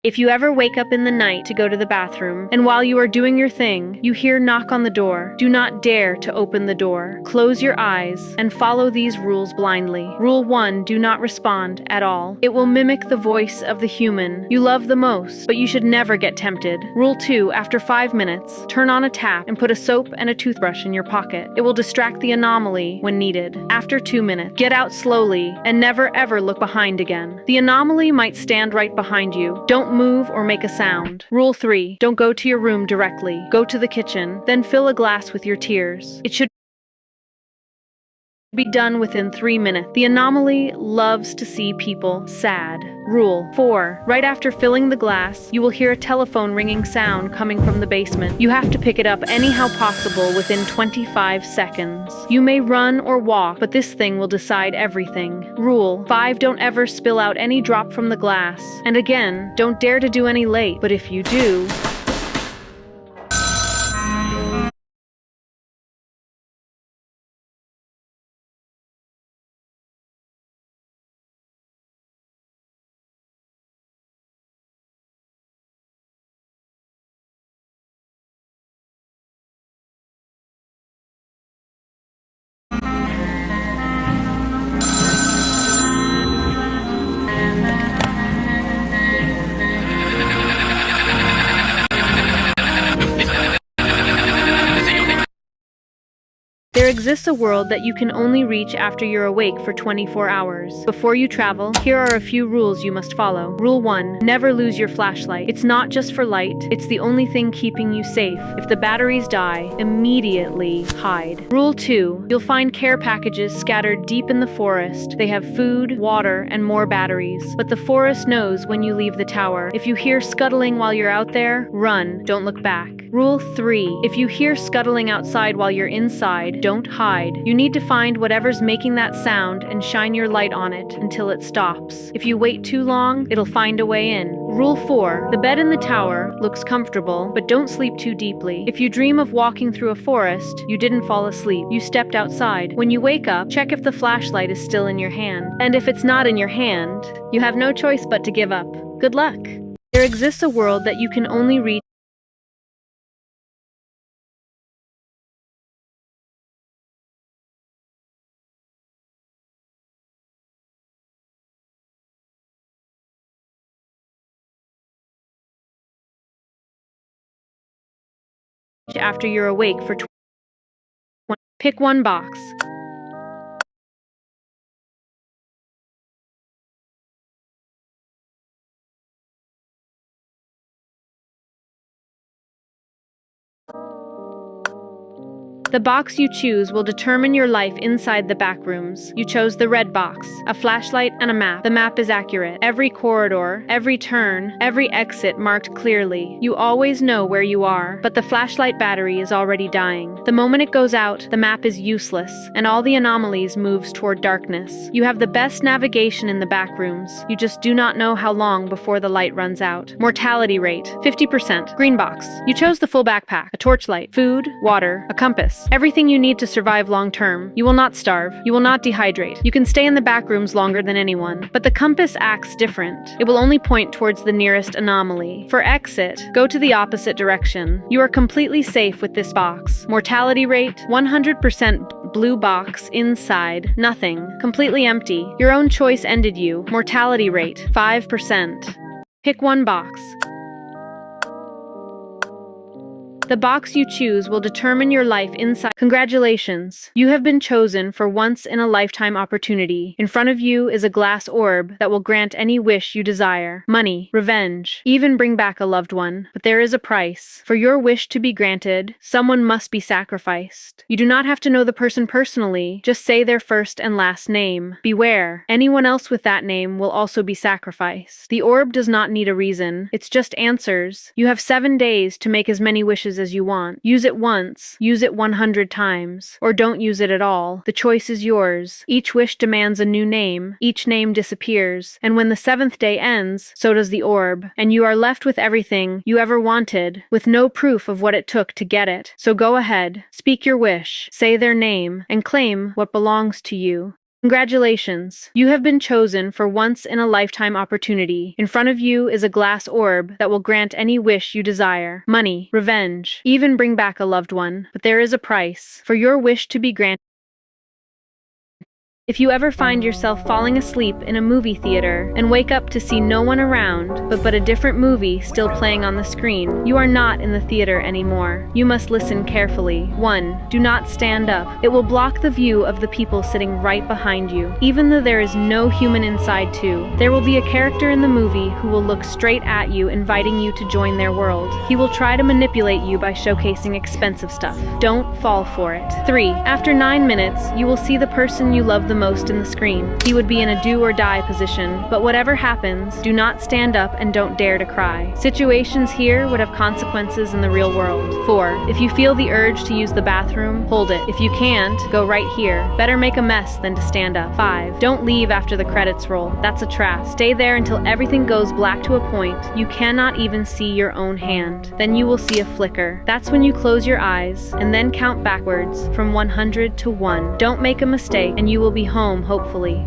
If you ever wake up in the night to go to the bathroom, and while you are doing your thing, you hear knock on the door, do not dare to open the door. Close your eyes and follow these rules blindly. Rule 1, do not respond at all. It will mimic the voice of the human you love the most, but you should never get tempted. Rule 2, after 5 minutes, turn on a tap and put a soap and a toothbrush in your pocket. It will distract the anomaly when needed. After 2 minutes, get out slowly and never ever look behind again. The anomaly might stand right behind you. Don't move or make a sound. Rule 3, don't go to your room directly. Go to the kitchen, then fill a glass with your tears. It should be done within 3 minutes. The anomaly loves to see people sad. Rule 4, right after filling the glass, you will hear a telephone ringing sound coming from the basement. You have to pick it up anyhow possible within 25 seconds. You may run or walk, but this thing will decide everything. Rule 5, don't ever spill out any drop from the glass. And again, don't dare to do any late, but if you do, there exists a world that you can only reach after you're awake for 24 hours. Before you travel, here are a few rules you must follow. Rule 1, never lose your flashlight. It's not just for light, it's the only thing keeping you safe. If the batteries die, immediately hide. Rule 2, you'll find care packages scattered deep in the forest. They have food, water, and more batteries. But the forest knows when you leave the tower. If you hear scuttling while you're out there, run, don't look back. Rule 3, if you hear scuttling outside while you're inside, don't hide. You need to find whatever's making that sound and shine your light on it until it stops. If you wait too long, it'll find a way in. Rule 4, the bed in the tower looks comfortable, but don't sleep too deeply. If you dream of walking through a forest, you didn't fall asleep. You stepped outside. When you wake up, check if the flashlight is still in your hand. And if it's not in your hand, you have no choice but to give up. Good luck. There exists a world that you can only reach after you're awake for 20. Pick one box. The box you choose will determine your life inside the back rooms. You chose the red box, a flashlight and a map. The map is accurate. Every corridor, every turn, every exit marked clearly. You always know where you are, but the flashlight battery is already dying. The moment it goes out, the map is useless, and all the anomalies moves toward darkness. You have the best navigation in the back rooms. You just do not know how long before the light runs out. Mortality rate, 50%. Green box. You chose the full backpack, a torchlight, food, water, a compass. Everything you need to survive long term. You will not starve. You will not dehydrate. You can stay in the back rooms longer than anyone. But the compass acts different. It will only point towards the nearest anomaly. For exit, go to the opposite direction. You are completely safe with this box. Mortality rate, 100% blue box, inside, nothing. Completely empty. Your own choice ended you. Mortality rate, 5%. Pick one box. The box you choose will determine your life inside. Congratulations! You have been chosen for once-in-a-lifetime opportunity. In front of you is a glass orb that will grant any wish you desire. Money, revenge, even bring back a loved one. But there is a price. For your wish to be granted, someone must be sacrificed. You do not have to know the person personally. Just say their first and last name. Beware, anyone else with that name will also be sacrificed. The orb does not need a reason. It's just answers. You have 7 days to make as many wishes as you want. Use it once, use it 100 times, or don't use it at all. The choice is yours. Each wish demands a new name, each name disappears, and when the 7th day ends, so does the orb, and you are left with everything you ever wanted, with no proof of what it took to get it. So go ahead, speak your wish, say their name, and claim what belongs to you. Congratulations! You have been chosen for once-in-a-lifetime opportunity. In front of you is a glass orb that will grant any wish you desire. Money, revenge, even bring back a loved one. But there is a price. For your wish to be granted, if you ever find yourself falling asleep in a movie theater and wake up to see no one around, but a different movie still playing on the screen, you are not in the theater anymore. You must listen carefully. 1. Do not stand up. It will block the view of the people sitting right behind you. Even though there is no human inside 2, there will be a character in the movie who will look straight at you, inviting you to join their world. He will try to manipulate you by showcasing expensive stuff. Don't fall for it. 3. After 9 minutes, you will see the person you love the most in the screen. He would be in a do or die position, but whatever happens, do not stand up and don't dare to cry. Situations here would have consequences in the real world. 4. If you feel the urge to use the bathroom, hold it. If you can't, go right here. Better make a mess than to stand up. 5. Don't leave after the credits roll. That's a trap. Stay there until everything goes black to a point. You cannot even see your own hand. Then you will see a flicker. That's when you close your eyes and then count backwards from 100 to 1. Don't make a mistake and you will be home, hopefully.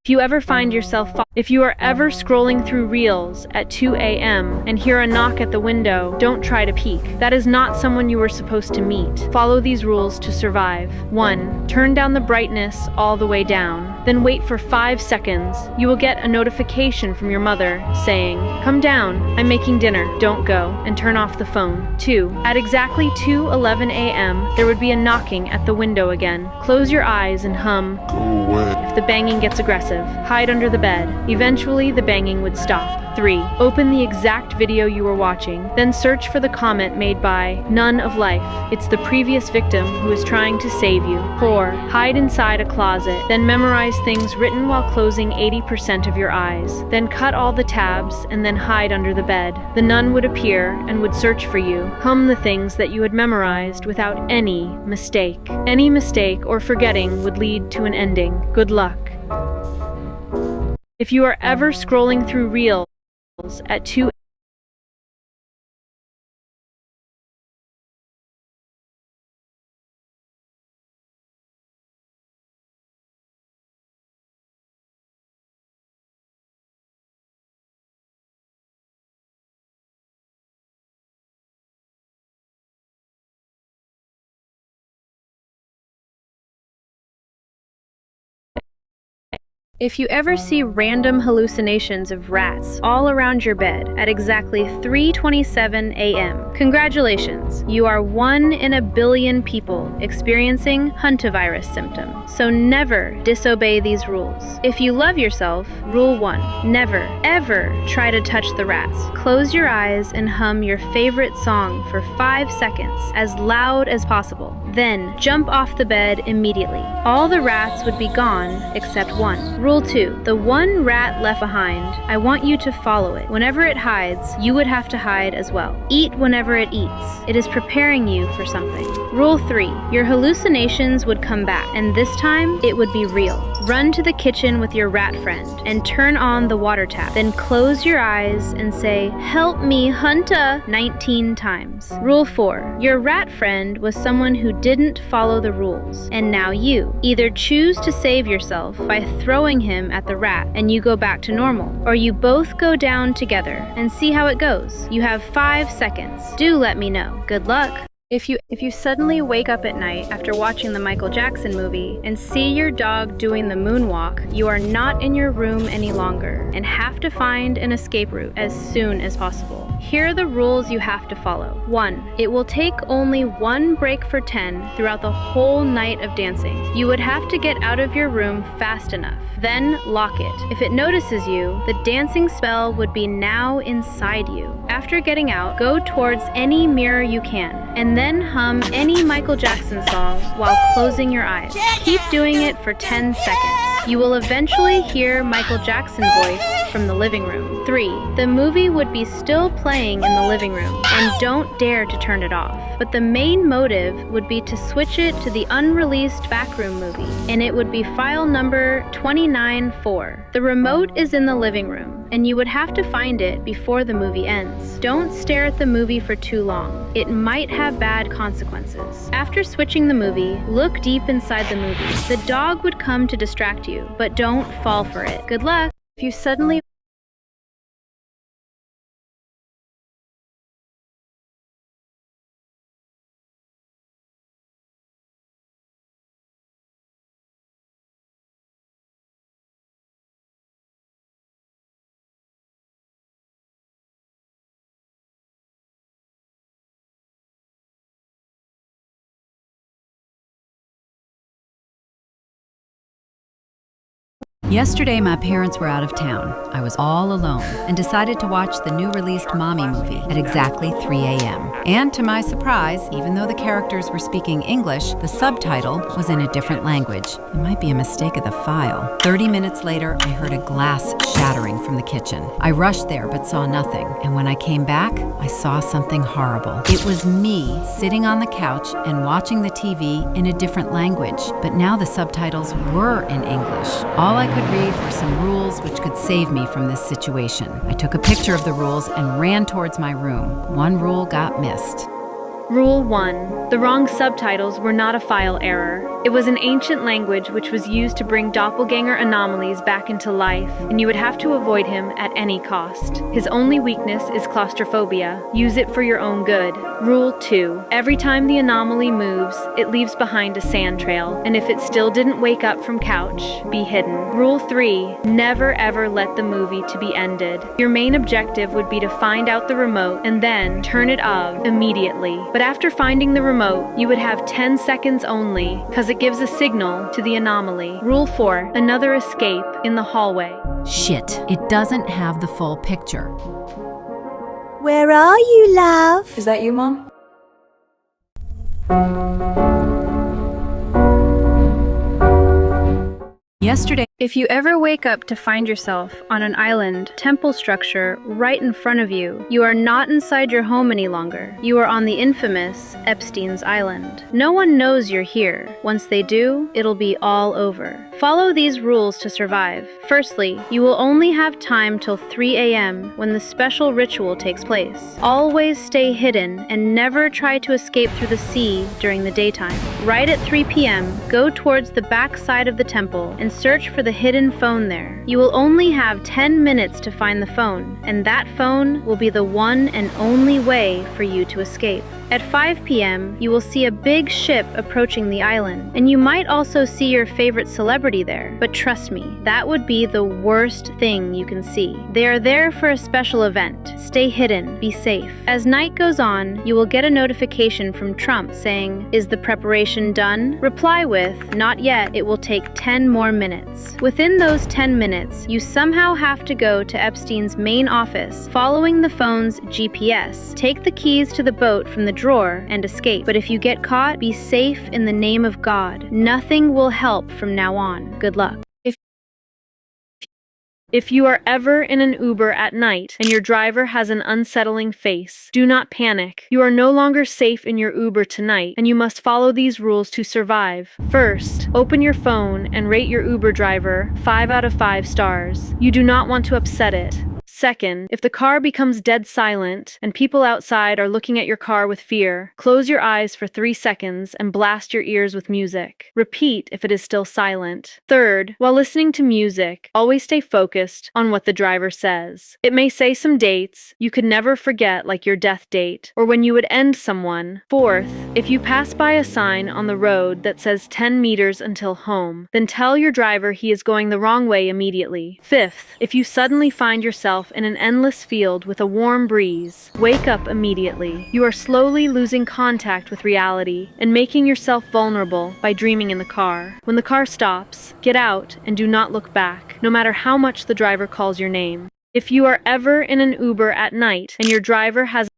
If you are ever scrolling through Reels at 2 a.m. and hear a knock at the window, don't try to peek. That is not someone you were supposed to meet. Follow these rules to survive. 1. Turn down the brightness all the way down. Then wait for 5 seconds. You will get a notification from your mother saying, "Come down, I'm making dinner, don't go," and turn off the phone. 2. At exactly 2:11 a.m., there would be a knocking at the window again. Close your eyes and hum, "Go away." If the banging gets aggressive, hide under the bed. Eventually, the banging would stop. 3. Open the exact video you were watching, then search for the comment made by None of Life. It's the previous victim who is trying to save you. 4. Hide inside a closet, then memorize things written while closing 80% of your eyes. Then cut all the tabs and then hide under the bed. The nun would appear and would search for you. Hum the things that you had memorized without any mistake. Any mistake or forgetting would lead to an ending. Good luck. If you are ever scrolling through Reels at 2 If you ever see random hallucinations of rats all around your bed at exactly 3:27 a.m., congratulations, you are 1 in a billion people experiencing hantavirus symptoms. So never disobey these rules. If you love yourself, rule 1, never, ever try to touch the rats. Close your eyes and hum your favorite song for 5 seconds, as loud as possible. Then jump off the bed immediately. All the rats would be gone except 1. Rule 2. The one rat left behind, I want you to follow it. Whenever it hides, you would have to hide as well. Eat whenever it eats. It is preparing you for something. Rule 3. Your hallucinations would come back, and this time it would be real. Run to the kitchen with your rat friend and turn on the water tap. Then close your eyes and say, "Help me, Hunta," 19 times. Rule 4. Your rat friend was someone who didn't follow the rules, and now you either choose to save yourself by throwing him at the rat and you go back to normal, or you both go down together and see how it goes. You have 5 seconds. Do let me know. Good luck. If you suddenly wake up at night after watching the Michael Jackson movie and see your dog doing the moonwalk, you are not in your room any longer and have to find an escape route as soon as possible. Here are the rules you have to follow. 1. It will take only 1 break for 10 throughout the whole night of dancing. You would have to get out of your room fast enough. Then lock it. If it notices you, the dancing spell would be now inside you. After getting out, go towards any mirror you can, and then hum any Michael Jackson song while closing your eyes. Keep doing it for 10 seconds. You will eventually hear Michael Jackson's voice from the living room. 3. The movie would be still playing in the living room, and don't dare to turn it off. But the main motive would be to switch it to the unreleased backroom movie, and it would be file number 294. The remote is in the living room, and you would have to find it before the movie ends. Don't stare at the movie for too long. It might have bad consequences. After switching the movie, look deep inside the movie. The dog would come to distract you, but don't fall for it. Good luck. If you suddenly Yesterday, my parents were out of town. I was all alone and decided to watch the new released Mommy movie at exactly 3 a.m. And to my surprise, even though the characters were speaking English, the subtitle was in a different language. It might be a mistake of the file. 30 minutes later, I heard a glass shattering from the kitchen. I rushed there but saw nothing, and when I came back, I saw something horrible. It was me sitting on the couch and watching the TV in a different language, but now the subtitles were in English. All I could read were some rules which could save me from this situation. I took a picture of the rules and ran towards my room. One rule got missed. Rule 1. The wrong subtitles were not a file error. It was an ancient language which was used to bring doppelganger anomalies back into life, and you would have to avoid him at any cost. His only weakness is claustrophobia. Use it for your own good. Rule 2. Every time the anomaly moves, it leaves behind a sand trail, and if it still didn't wake up from couch, be hidden. Rule 3. Never ever let the movie to be ended. Your main objective would be to find out the remote and then turn it off immediately. But after finding the remote, you would have 10 seconds only, because it gives a signal to the anomaly. Rule 4. Another escape in the hallway. Shit, it doesn't have the full picture. Where are you, love? Is that you, Mom? Yesterday, If you ever wake up to find yourself on an island, temple structure right in front of you, you are not inside your home any longer. You are on the infamous Epstein's Island. No one knows you're here. Once they do, it'll be all over. Follow these rules to survive. Firstly, you will only have time till 3 a.m. when the special ritual takes place. Always stay hidden and never try to escape through the sea during the daytime. Right at 3 p.m., go towards the back side of the temple and search for the hidden phone there. You will only have 10 minutes to find the phone, and that phone will be the one and only way for you to escape. At 5 p.m., you will see a big ship approaching the island, and you might also see your favorite celebrity there. But trust me, that would be the worst thing you can see. They are there for a special event. Stay hidden, be safe. As night goes on, you will get a notification from Trump saying, "Is the preparation done?" Reply with, "Not yet, it will take 10 more minutes." Within those 10 minutes, you somehow have to go to Epstein's main office, following the phone's GPS. Take the keys to the boat from the drawer and escape. But if you get caught, be safe in the name of God. Nothing will help from now on. Good luck. If you are ever in an Uber at night and your driver has an unsettling face, do not panic. You are no longer safe in your Uber tonight, and you must follow these rules to survive. First, open your phone and rate your Uber driver 5 out of 5 stars. You do not want to upset it. Second, if the car becomes dead silent and people outside are looking at your car with fear, close your eyes for 3 seconds and blast your ears with music. Repeat if it is still silent. Third, while listening to music, always stay focused on what the driver says. It may say some dates you could never forget, like your death date, or when you would end someone. Fourth, if you pass by a sign on the road that says 10 meters until home, then tell your driver he is going the wrong way immediately. Fifth, if you suddenly find yourself in an endless field with a warm breeze, wake up immediately. You are slowly losing contact with reality and making yourself vulnerable by dreaming in the car. When the car stops, get out and do not look back, no matter how much the driver calls your name. If you are ever in an Uber at night and your driver has